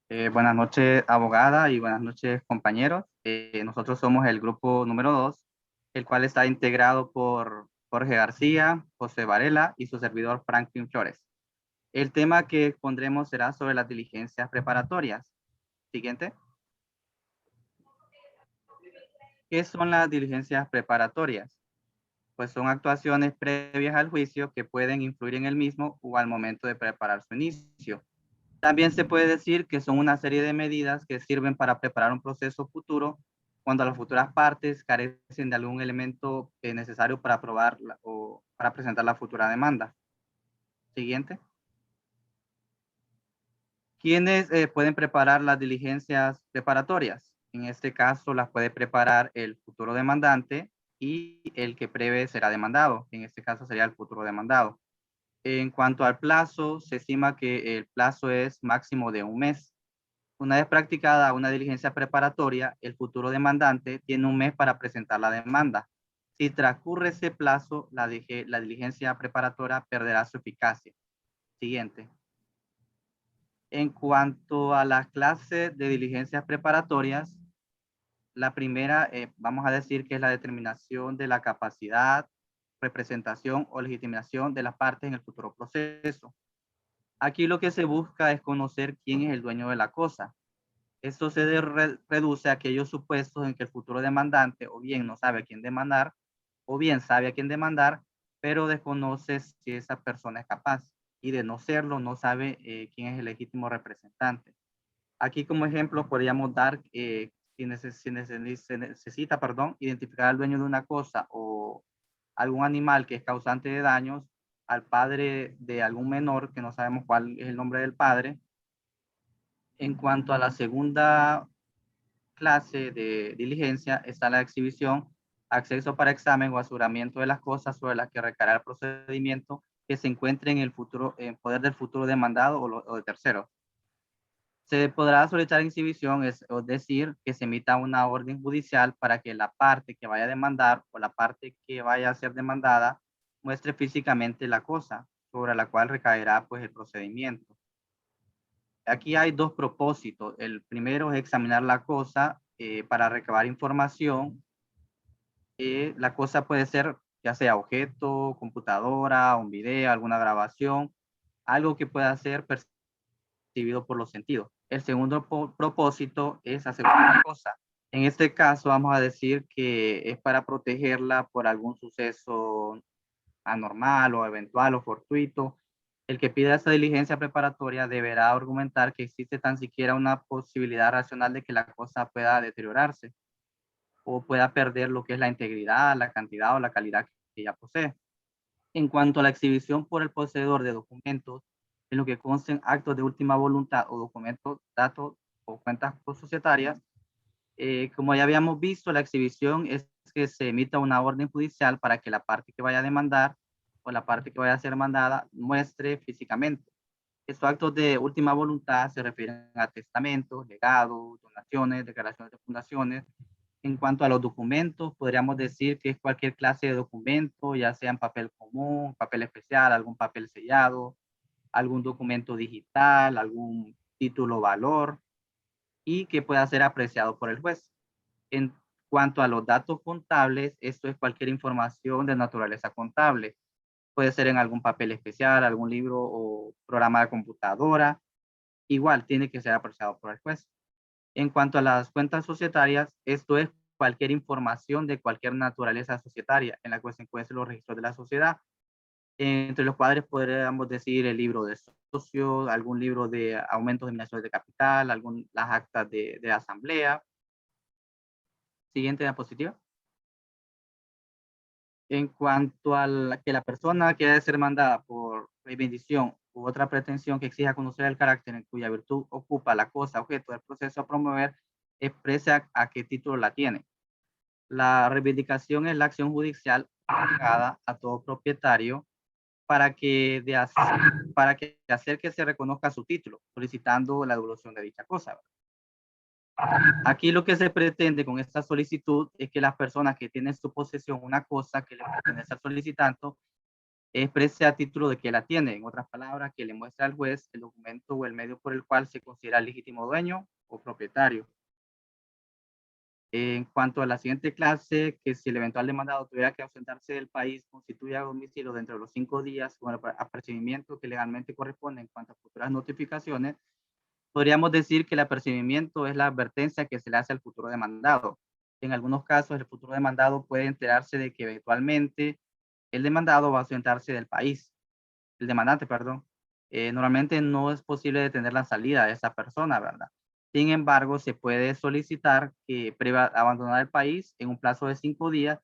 Buenas noches, abogada, y buenas noches, compañeros. Nosotros somos el grupo número 2, el cual está integrado por Jorge García, José Varela y su servidor Franklin Flores. El tema que pondremos será sobre las diligencias preparatorias. Siguiente. ¿Qué son las diligencias preparatorias? Pues son actuaciones previas al juicio que pueden influir en el mismo o al momento de preparar su inicio. También se puede decir que son una serie de medidas que sirven para preparar un proceso futuro cuando las futuras partes carecen de algún elemento necesario para aprobar o para presentar la futura demanda. Siguiente. ¿Quiénes pueden preparar las diligencias preparatorias? En este caso las puede preparar el futuro demandante y el que prevé será demandado. En este caso sería el futuro demandado. En cuanto al plazo, se estima que el plazo es máximo de un mes. Una vez practicada una diligencia preparatoria, el futuro demandante tiene un mes para presentar la demanda. Si transcurre ese plazo, la diligencia preparatoria perderá su eficacia. Siguiente. En cuanto a las clases de diligencias preparatorias, la primera, vamos a decir que es la determinación de la capacidad, representación o legitimación de las partes en el futuro proceso. Aquí lo que se busca es conocer quién es el dueño de la cosa. Esto se reduce a aquellos supuestos en que el futuro demandante o bien no sabe a quién demandar o bien sabe a quién demandar, pero desconoce si esa persona es capaz y de no serlo, no sabe quién es el legítimo representante. Aquí como ejemplo podríamos dar si se necesita, perdón, identificar al dueño de una cosa o algún animal que es causante de daños al padre de algún menor que no sabemos cuál es el nombre del padre. En cuanto a la segunda clase de diligencia está la exhibición, acceso para examen o aseguramiento de las cosas sobre las que recaerá el procedimiento que se encuentre en el futuro, en poder del futuro demandado o de tercero. Se podrá solicitar exhibición, es decir, que se emita una orden judicial para que la parte que vaya a demandar o la parte que vaya a ser demandada muestre físicamente la cosa sobre la cual recaerá pues el procedimiento. Aquí hay dos propósitos. El primero es examinar la cosa para recabar información. La cosa puede ser ya sea objeto, computadora, un video, alguna grabación, algo que pueda ser percibido por los sentidos. El segundo propósito es asegurar la cosa. En este caso vamos a decir que es para protegerla por algún suceso anormal o eventual o fortuito. El que pida esta diligencia preparatoria deberá argumentar que existe tan siquiera una posibilidad racional de que la cosa pueda deteriorarse o pueda perder lo que es la integridad, la cantidad o la calidad que ya posee. En cuanto a la exhibición por el poseedor de documentos en lo que consten actos de última voluntad o documentos, datos o cuentas societarias, como ya habíamos visto, la exhibición es que se emita una orden judicial para que la parte que vaya a demandar o la parte que vaya a ser demandada muestre físicamente. Estos actos de última voluntad se refieren a testamentos, legados, donaciones, declaraciones de fundaciones. En cuanto a los documentos, podríamos decir que es cualquier clase de documento, ya sea en papel común, papel especial, algún papel sellado, algún documento digital, algún título valor y que pueda ser apreciado por el juez. En cuanto a los datos contables, esto es cualquier información de naturaleza contable. Puede ser en algún papel especial, algún libro o programa de computadora. Igual tiene que ser apreciado por el juez. En cuanto a las cuentas societarias, esto es cualquier información de cualquier naturaleza societaria en la cual se encuentren los registros de la sociedad. Entre los cuales podríamos decir el libro de socios, algún libro de aumentos de dominaciones de capital, las actas de asamblea. Siguiente diapositiva. En cuanto a que la persona que debe ser mandada por reivindicación u otra pretensión que exija conocer el carácter en cuya virtud ocupa la cosa objeto del proceso a promover, expresa a qué título la tiene. La reivindicación es la acción judicial aplicada a todo propietario para que hacer que se reconozca su título, solicitando la devolución de dicha cosa. Aquí lo que se pretende con esta solicitud es que las personas que tienen en su posesión una cosa que le pertenece al solicitante exprese a título de que la tiene. En otras palabras, que le muestre al juez el documento o el medio por el cual se considera legítimo dueño o propietario. En cuanto a la siguiente clase, que si el eventual demandado tuviera que ausentarse del país, constituya domicilio dentro de los 5 días con el apercibimiento que legalmente corresponde en cuanto a futuras notificaciones, podríamos decir que el apercibimiento es la advertencia que se le hace al futuro demandado. En algunos casos, el futuro demandado puede enterarse de que eventualmente el demandado va a ausentarse del país, el demandante, perdón. Normalmente no es posible detener la salida de esa persona, ¿verdad? Sin embargo, se puede solicitar que previa abandonar el país en un plazo de 5 días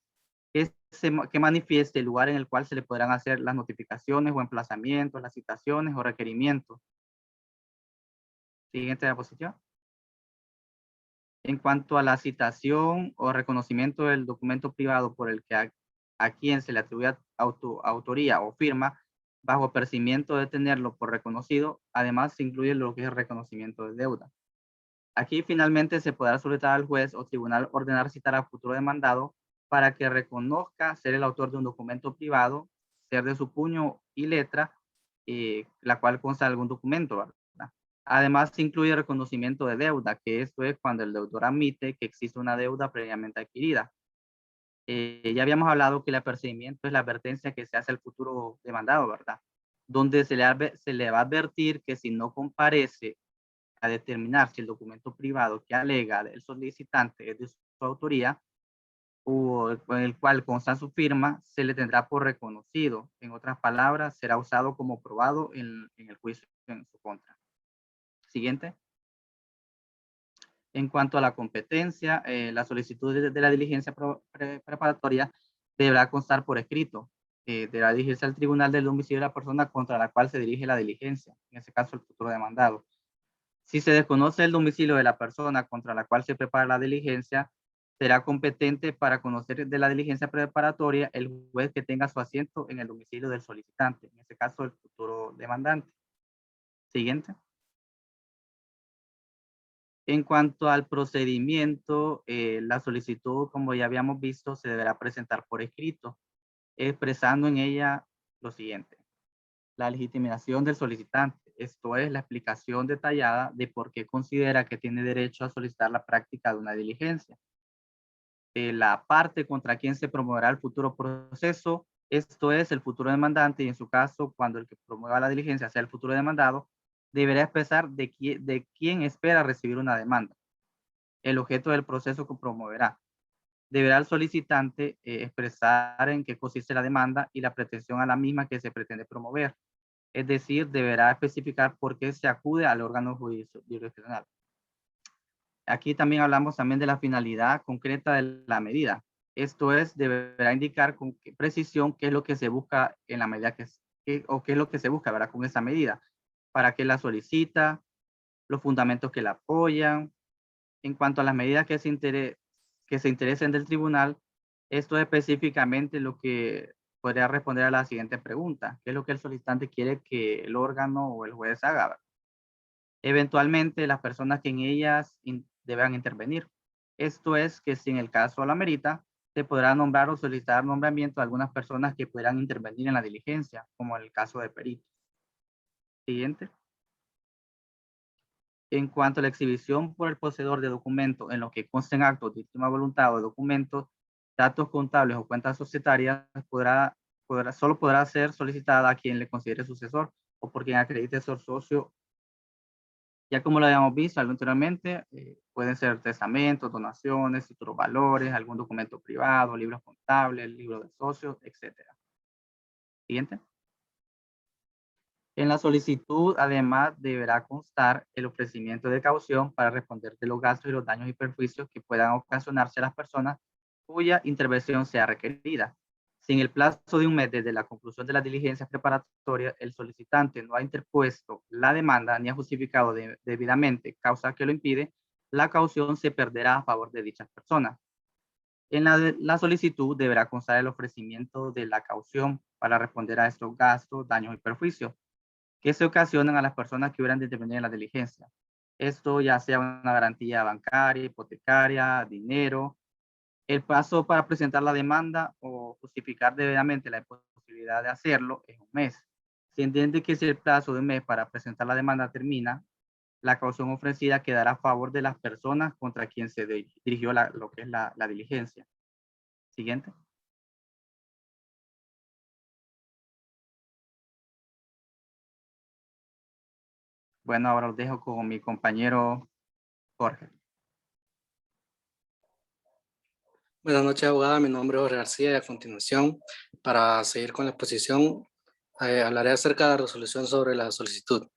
que manifieste el lugar en el cual se le podrán hacer las notificaciones o emplazamientos, las citaciones o requerimientos. Siguiente diapositiva. En cuanto a la citación o reconocimiento del documento privado por el que a quien se le atribuye autoría o firma, bajo apercibimiento de tenerlo por reconocido, además se incluye lo que es el reconocimiento de deuda. Aquí finalmente se podrá solicitar al juez o tribunal ordenar citar al futuro demandado para que reconozca ser el autor de un documento privado, ser de su puño y letra, la cual consta de algún documento, ¿verdad? Además, se incluye reconocimiento de deuda, que esto es cuando el deudor admite que existe una deuda previamente adquirida. Ya habíamos hablado que el apercibimiento es la advertencia que se hace al futuro demandado, ¿verdad? Donde se le va a advertir que si no comparece a determinar si el documento privado que alega el solicitante es de su autoría o en el cual consta su firma, se le tendrá por reconocido. En otras palabras, será usado como probado en el juicio en su contra. Siguiente. En cuanto a la competencia, la solicitud de la diligencia preparatoria deberá constar por escrito. Deberá dirigirse al tribunal del domicilio de la persona contra la cual se dirige la diligencia, en este caso el futuro demandado. Si se desconoce el domicilio de la persona contra la cual se prepara la diligencia, será competente para conocer de la diligencia preparatoria el juez que tenga su asiento en el domicilio del solicitante, en este caso el futuro demandante. Siguiente. En cuanto al procedimiento, la solicitud, como ya habíamos visto, se deberá presentar por escrito, expresando en ella lo siguiente: la legitimación del solicitante, esto es la explicación detallada de por qué considera que tiene derecho a solicitar la práctica de una diligencia. La parte contra quien se promoverá el futuro proceso, esto es el futuro demandante, y en su caso, cuando el que promueva la diligencia sea el futuro demandado, deberá expresar de quién espera recibir una demanda, el objeto del proceso que promoverá. Deberá el solicitante expresar en qué consiste la demanda y la pretensión a la misma que se pretende promover. Es decir, deberá especificar por qué se acude al órgano jurisdiccional. Aquí también hablamos también de la finalidad concreta de la medida. Esto es, deberá indicar con qué precisión qué es lo que se busca en la medida o qué es lo que se busca, ¿verdad? Con esa medida. Para qué la solicita, los fundamentos que la apoyan. En cuanto a las medidas que se interesen del tribunal, esto es específicamente lo que podría responder a la siguiente pregunta: ¿qué es lo que el solicitante quiere que el órgano o el juez haga? Eventualmente, las personas que en ellas deberán intervenir. Esto es que si en el caso lo amerita, se podrá nombrar o solicitar nombramiento de algunas personas que podrán intervenir en la diligencia, como en el caso de peritos. Siguiente. En cuanto a la exhibición por el poseedor de documentos en los que consten actos de última voluntad o de documentos, datos contables o cuentas societarias, solo podrá ser solicitada a quien le considere sucesor o por quien acredite ser socio. Ya como lo habíamos visto anteriormente, pueden ser testamentos, donaciones, títulos valores, algún documento privado, libros contables, libros de socios, etc. Siguiente. En la solicitud, además, deberá constar el ofrecimiento de caución para responder de los gastos y los daños y perjuicios que puedan ocasionarse a las personas cuya intervención sea requerida. Si en el plazo de un mes desde la conclusión de las diligencias preparatorias el solicitante no ha interpuesto la demanda ni ha justificado debidamente causa que lo impide, la caución se perderá a favor de dichas personas. En la solicitud deberá constar el ofrecimiento de la caución para responder a estos gastos, daños y perjuicios que se ocasionan a las personas que hubieran de intervenir en la diligencia. Esto ya sea una garantía bancaria, hipotecaria, dinero. El paso para presentar la demanda o justificar debidamente la imposibilidad posibilidad de hacerlo es un mes. Se entiende que si el plazo de un mes para presentar la demanda termina, la caución ofrecida quedará a favor de las personas contra quien se dirigió lo que es la diligencia. Siguiente. Bueno, ahora los dejo con mi compañero Jorge. Buenas noches, abogada. Mi nombre es Jorge García y a continuación, para seguir con la exposición, hablaré acerca de la resolución sobre la solicitud.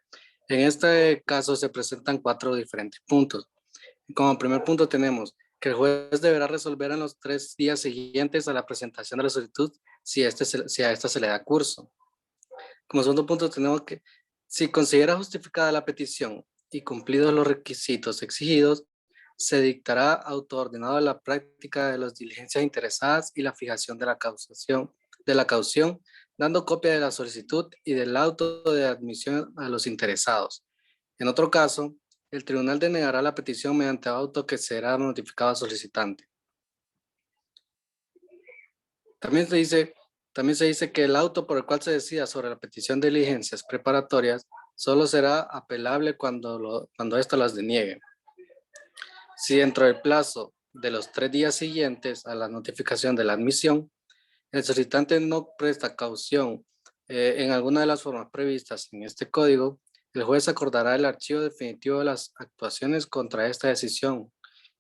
En este caso se presentan 4 diferentes puntos. Como primer punto tenemos que el juez deberá resolver en los 3 días siguientes a la presentación de la solicitud si a esta se le da curso. Como segundo punto tenemos que si considera justificada la petición y cumplidos los requisitos exigidos, se dictará autoordenado la práctica de las diligencias interesadas y la fijación de la caución, dando copia de la solicitud y del auto de admisión a los interesados. En otro caso, el tribunal denegará la petición mediante auto que será notificado al solicitante. También se dice que el auto por el cual se decida sobre la petición de diligencias preparatorias solo será apelable cuando ésta las deniegue. Si dentro del plazo de los 3 días siguientes a la notificación de la admisión, el solicitante no presta caución en alguna de las formas previstas en este código, el juez acordará el archivo definitivo de las actuaciones contra esta decisión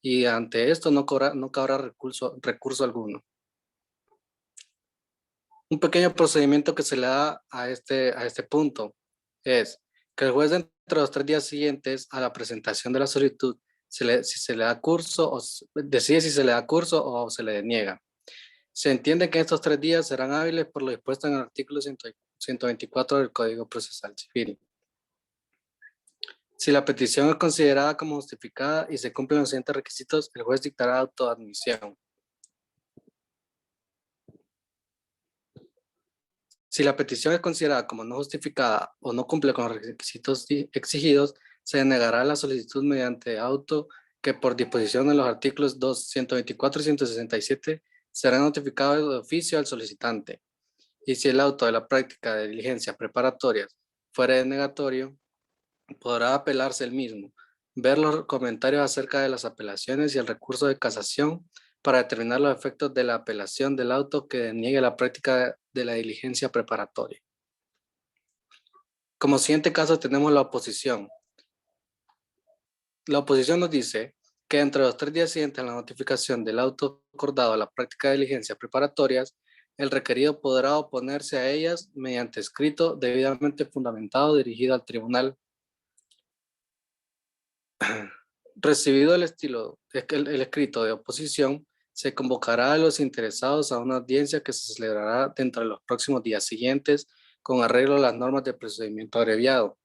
y ante esto no cabrá recurso alguno. Un pequeño procedimiento que se le da a este punto es que el juez entre los 3 días siguientes a la presentación de la solicitud si se le da curso o decide si se le da curso o se le deniega. Se entiende que estos 3 días serán hábiles por lo dispuesto en el artículo 124 del Código Procesal Civil. Si la petición es considerada como justificada y se cumplen los siguientes requisitos, el juez dictará autoadmisión. Si la petición es considerada como no justificada o no cumple con los requisitos exigidos, se denegará la solicitud mediante auto que por disposición de los artículos 124 y 167 será notificado de oficio al solicitante. Y si el auto de la práctica de diligencias preparatorias fuera denegatorio, podrá apelarse el mismo, ver los comentarios acerca de las apelaciones y el recurso de casación para determinar los efectos de la apelación del auto que deniegue la práctica de la diligencia preparatoria. Como siguiente caso tenemos la oposición. La oposición nos dice que entre los 3 días siguientes a la notificación del auto acordado a la práctica de diligencias preparatorias, el requerido podrá oponerse a ellas mediante escrito debidamente fundamentado dirigido al tribunal. Recibido el escrito de oposición, se convocará a los interesados a una audiencia que se celebrará dentro de los próximos días siguientes con arreglo a las normas de procedimiento abreviado.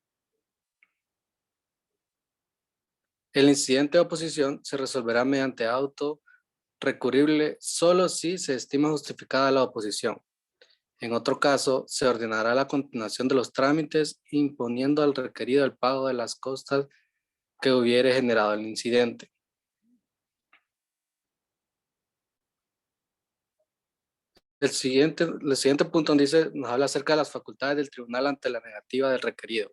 El incidente de oposición se resolverá mediante auto recurrible solo si se estima justificada la oposición. En otro caso, se ordenará la continuación de los trámites imponiendo al requerido el pago de las costas que hubiere generado el incidente. El siguiente punto nos habla acerca de las facultades del tribunal ante la negativa del requerido.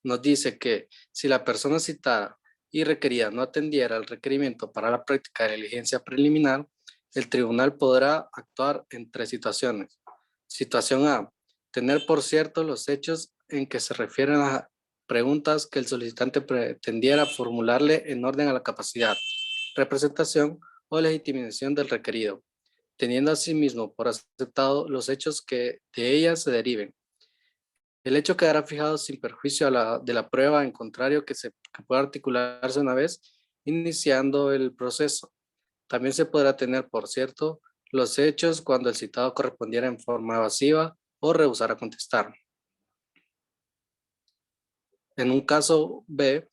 Nos dice que si la persona citada y requerida no atendiera el requerimiento para la práctica de diligencia preliminar, el tribunal podrá actuar en 3 situaciones. Situación A, tener por cierto los hechos en que se refieren a las preguntas que el solicitante pretendiera formularle en orden a la capacidad, representación o legitimación del requerido, teniendo asimismo por aceptado los hechos que de ellas se deriven. El hecho quedará fijado sin perjuicio de la prueba, en contrario que pueda articularse una vez iniciando el proceso. También se podrá tener por cierto los hechos cuando el citado correspondiera en forma evasiva o rehusara contestar. En un caso B,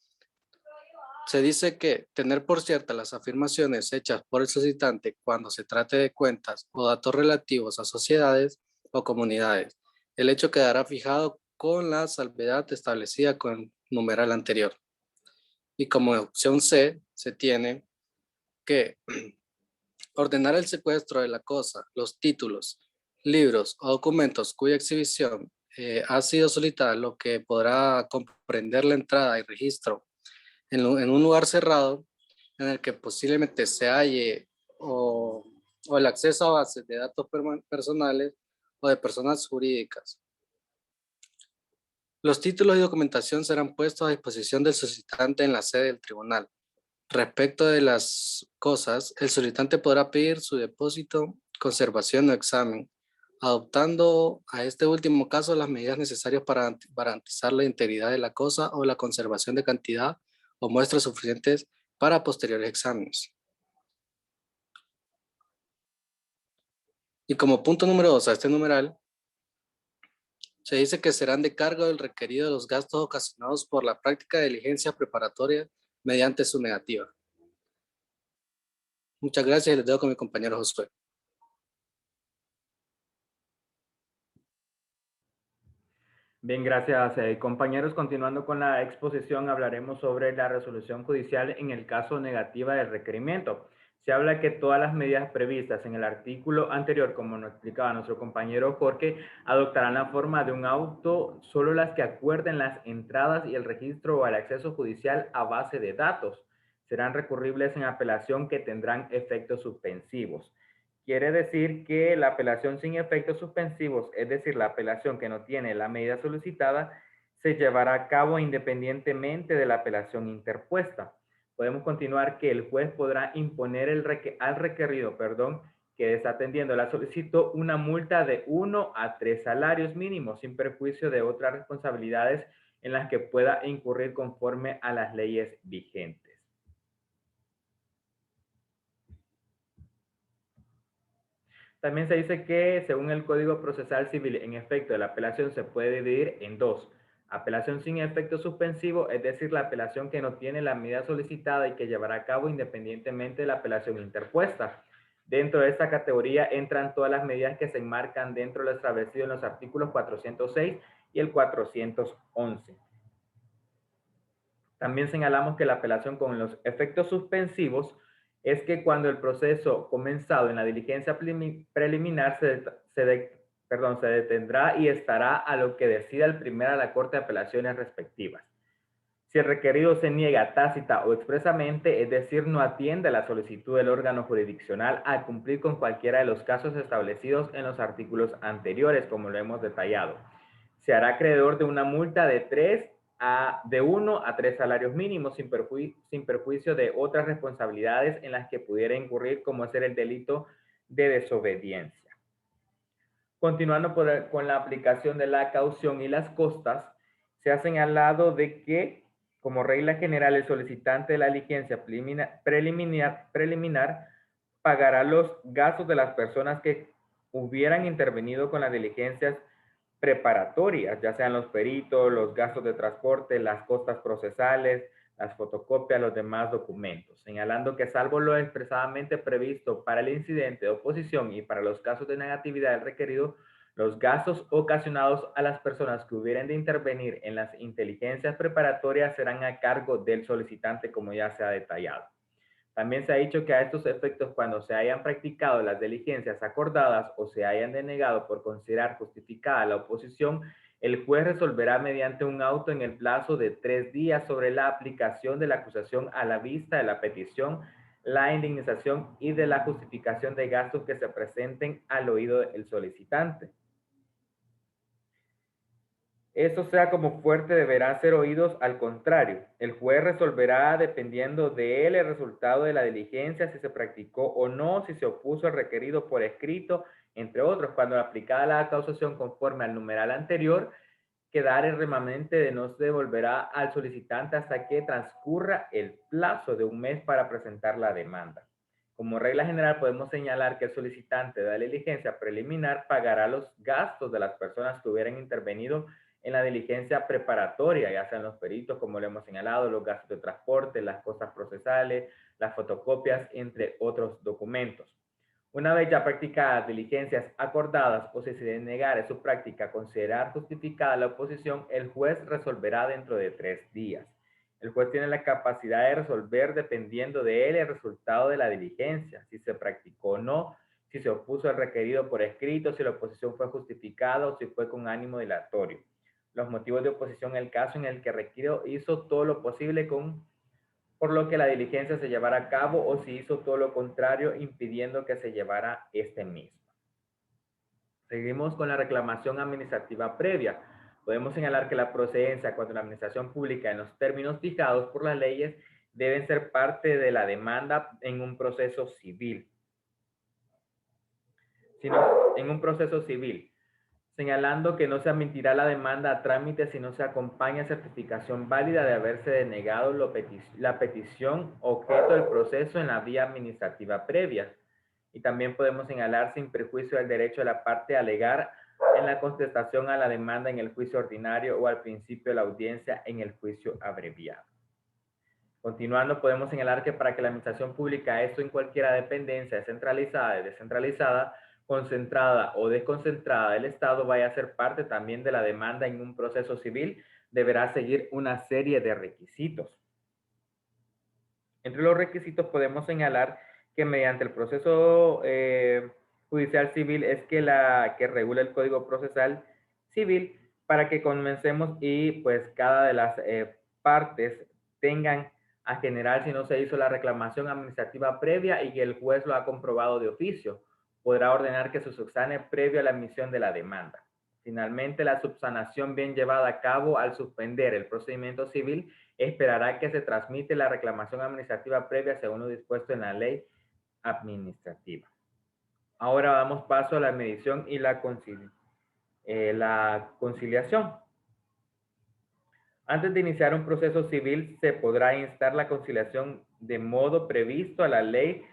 se dice que tener por ciertas las afirmaciones hechas por el solicitante cuando se trate de cuentas o datos relativos a sociedades o comunidades. El hecho quedará fijado con la salvedad establecida con el numeral anterior. Y como opción C, se tiene que ordenar el secuestro de la cosa, los títulos, libros o documentos cuya exhibición ha sido solicitada, lo que podrá comprender la entrada y registro en un lugar cerrado en el que posiblemente se halle o el acceso a bases de datos personales o de personas jurídicas. Los títulos y documentación serán puestos a disposición del solicitante en la sede del tribunal. Respecto de las cosas, el solicitante podrá pedir su depósito, conservación o examen, adoptando a este último caso las medidas necesarias para garantizar la integridad de la cosa o la conservación de cantidad o muestras suficientes para posteriores exámenes. Y como punto número 2 a este numeral, se dice que serán de cargo del requerido los gastos ocasionados por la práctica de diligencia preparatoria mediante su negativa. Muchas gracias y les dejo con mi compañero Josué. Bien, gracias compañeros. Continuando con la exposición, hablaremos sobre la resolución judicial en el caso negativa del requerimiento. Se habla que todas las medidas previstas en el artículo anterior, como nos explicaba nuestro compañero Jorge, adoptarán la forma de un auto, solo las que acuerden las entradas y el registro o el acceso judicial a base de datos. Serán recurribles en apelación que tendrán efectos suspensivos. Quiere decir que la apelación sin efectos suspensivos, es decir, la apelación que no tiene la medida solicitada, se llevará a cabo independientemente de la apelación interpuesta. Podemos continuar que el juez podrá imponer al requerido, que desatendiendo la solicitud, una multa de 1 a 3 salarios mínimos, sin perjuicio de otras responsabilidades en las que pueda incurrir conforme a las leyes vigentes. También se dice que, según el Código Procesal Civil, en efecto, la apelación se puede dividir en dos. Apelación sin efecto suspensivo, es decir, la apelación que no tiene la medida solicitada y que llevará a cabo independientemente de la apelación interpuesta. Dentro de esta categoría entran todas las medidas que se enmarcan dentro de lo establecido en los artículos 406 y el 411. También señalamos que la apelación con los efectos suspensivos es que cuando el proceso comenzado en la diligencia preliminar se detendrá y estará a lo que decida el primero a la Corte de Apelaciones respectivas. Si el requerido se niega tácita o expresamente, es decir, no atiende a la solicitud del órgano jurisdiccional a cumplir con cualquiera de los casos establecidos en los artículos anteriores, como lo hemos detallado, se hará acreedor de una multa de 1 a 3 salarios mínimos sin perjuicio de otras responsabilidades en las que pudiera incurrir, como ser el delito de desobediencia. Continuando con la aplicación de la caución y las costas, se ha señalado de que, como regla general, el solicitante de la diligencia preliminar pagará los gastos de las personas que hubieran intervenido con las diligencias preparatorias, ya sean los peritos, los gastos de transporte, las costas procesales, las fotocopias, los demás documentos, señalando que salvo lo expresadamente previsto para el incidente de oposición y para los casos de negatividad del requerido, los gastos ocasionados a las personas que hubieran de intervenir en las inteligencias preparatorias serán a cargo del solicitante, como ya se ha detallado. También se ha dicho que a estos efectos, cuando se hayan practicado las diligencias acordadas o se hayan denegado por considerar justificada la oposición, el juez resolverá mediante un auto en el plazo de 3 días sobre la aplicación de la acusación a la vista de la petición, la indemnización y de la justificación de gastos que se presenten al oído del solicitante. Eso sea como fuerte, deberán ser oídos al contrario. El juez resolverá dependiendo de él el resultado de la diligencia, si se practicó o no, si se opuso al requerido por escrito, entre otros. Cuando aplicada la causación conforme al numeral anterior, quedar el remanente de no se devolverá al solicitante hasta que transcurra el plazo de un mes para presentar la demanda. Como regla general, podemos señalar que el solicitante de la diligencia preliminar pagará los gastos de las personas que hubieran intervenido en la diligencia preparatoria, ya sean los peritos, como lo hemos señalado, los gastos de transporte, las costas procesales, las fotocopias, entre otros documentos. Una vez ya practicadas diligencias acordadas o si se denegare su práctica considerar justificada la oposición, el juez resolverá dentro de 3 días. El juez tiene la capacidad de resolver dependiendo de él el resultado de la diligencia, si se practicó o no, si se opuso al requerido por escrito, si la oposición fue justificada o si fue con ánimo dilatorio. Los motivos de oposición en el caso en el que el requerido hizo todo lo posible por lo que la diligencia se llevara a cabo o si hizo todo lo contrario impidiendo que se llevara este mismo. Seguimos con la reclamación administrativa previa. Podemos señalar que la procedencia cuando la administración pública en los términos fijados por las leyes deben ser parte de la demanda en un proceso civil. En un proceso civil, señalando que no se admitirá la demanda a trámite si no se acompaña certificación válida de haberse denegado la petición objeto del proceso en la vía administrativa previa. Y también podemos señalar sin perjuicio del derecho de la parte a alegar en la contestación a la demanda en el juicio ordinario o al principio de la audiencia en el juicio abreviado. Continuando, podemos señalar que para que la administración pública, esto en cualquiera dependencia centralizada y descentralizada, concentrada o desconcentrada del Estado, vaya a ser parte también de la demanda en un proceso civil, deberá seguir una serie de requisitos. Entre los requisitos podemos señalar que mediante el proceso judicial civil es que regula el Código Procesal Civil para que comencemos y pues cada de las partes tengan a general si no se hizo la reclamación administrativa previa y que el juez lo ha comprobado de oficio. Podrá ordenar que se subsane previo a la emisión de la demanda. Finalmente, la subsanación bien llevada a cabo al suspender el procedimiento civil esperará que se transmite la reclamación administrativa previa según lo dispuesto en la ley administrativa. Ahora damos paso a la mediación y la conciliación. Antes de iniciar un proceso civil, se podrá instar la conciliación de modo previsto a la ley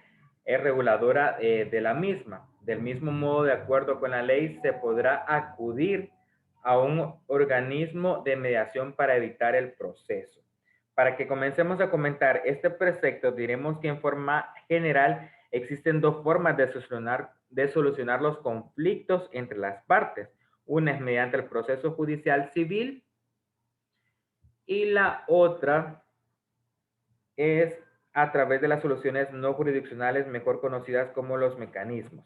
reguladora de la misma. Del mismo modo, de acuerdo con la ley, se podrá acudir a un organismo de mediación para evitar el proceso. Para que comencemos a comentar este precepto, diremos que en forma general existen dos formas de solucionar los conflictos entre las partes. Una es mediante el proceso judicial civil y la otra es a través de las soluciones no jurisdiccionales, mejor conocidas como los mecanismos.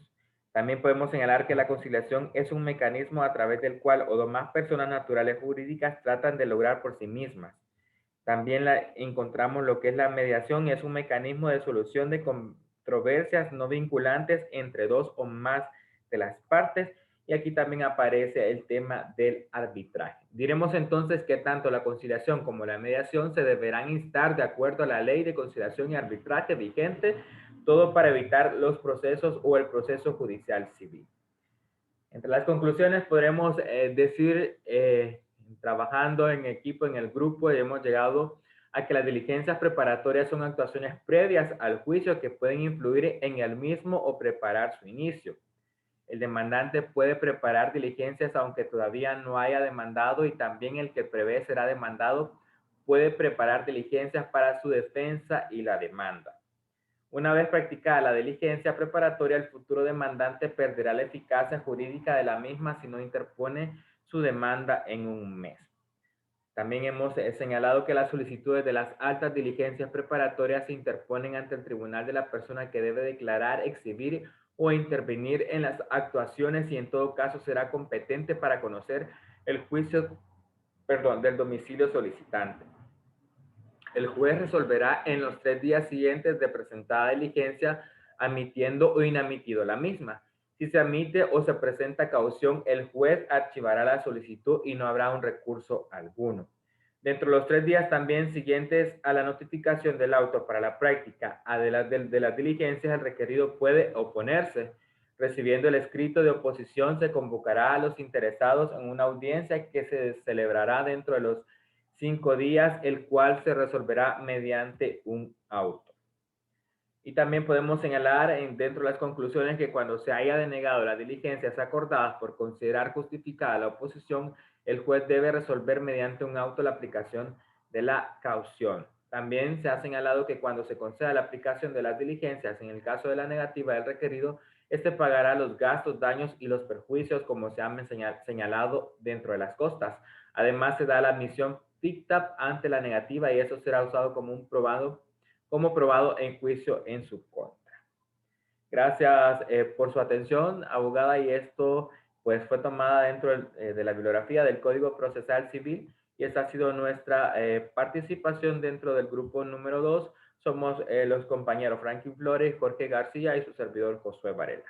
También podemos señalar que la conciliación es un mecanismo a través del cual o más personas naturales jurídicas tratan de lograr por sí mismas. También encontramos lo que es la mediación, es un mecanismo de solución de controversias no vinculantes entre dos o más de las partes. Y aquí también aparece el tema del arbitraje. Diremos entonces que tanto la conciliación como la mediación se deberán instar de acuerdo a la ley de conciliación y arbitraje vigente, todo para evitar los procesos o el proceso judicial civil. Entre las conclusiones podremos decir, trabajando en equipo, en el grupo, hemos llegado a que las diligencias preparatorias son actuaciones previas al juicio que pueden influir en el mismo o preparar su inicio. El demandante puede preparar diligencias aunque todavía no haya demandado y también el que prevé será demandado puede preparar diligencias para su defensa y la demanda. Una vez practicada la diligencia preparatoria, el futuro demandante perderá la eficacia jurídica de la misma si no interpone su demanda en un mes. También hemos señalado que las solicitudes de las altas diligencias preparatorias se interponen ante el tribunal de la persona que debe declarar, exhibir o intervenir en las actuaciones y en todo caso será competente para conocer el juicio, del domicilio solicitante. El juez resolverá en los 3 días siguientes de presentada diligencia, admitiendo o inadmitido la misma. Si se admite o se presenta caución, el juez archivará la solicitud y no habrá un recurso alguno. Dentro de los 3 días también siguientes a la notificación del auto para la práctica de las diligencias, el requerido puede oponerse. Recibiendo el escrito de oposición, se convocará a los interesados en una audiencia que se celebrará dentro de los 5 días, el cual se resolverá mediante un auto. Y también podemos señalar dentro de las conclusiones que cuando se haya denegado las diligencias acordadas por considerar justificada la oposición, el juez debe resolver mediante un auto la aplicación de la caución. También se ha señalado que cuando se conceda la aplicación de las diligencias, en el caso de la negativa del requerido, este pagará los gastos, daños y los perjuicios como se han señalado dentro de las costas. Además, se da la admisión dicta ante la negativa y eso será usado como probado en juicio en su contra. Gracias por su atención, abogada, y esto pues fue tomada dentro de la bibliografía del Código Procesal Civil y esta ha sido nuestra participación dentro del grupo número 2. Somos los compañeros Franklin Flores, Jorge García y su servidor Josué Varela.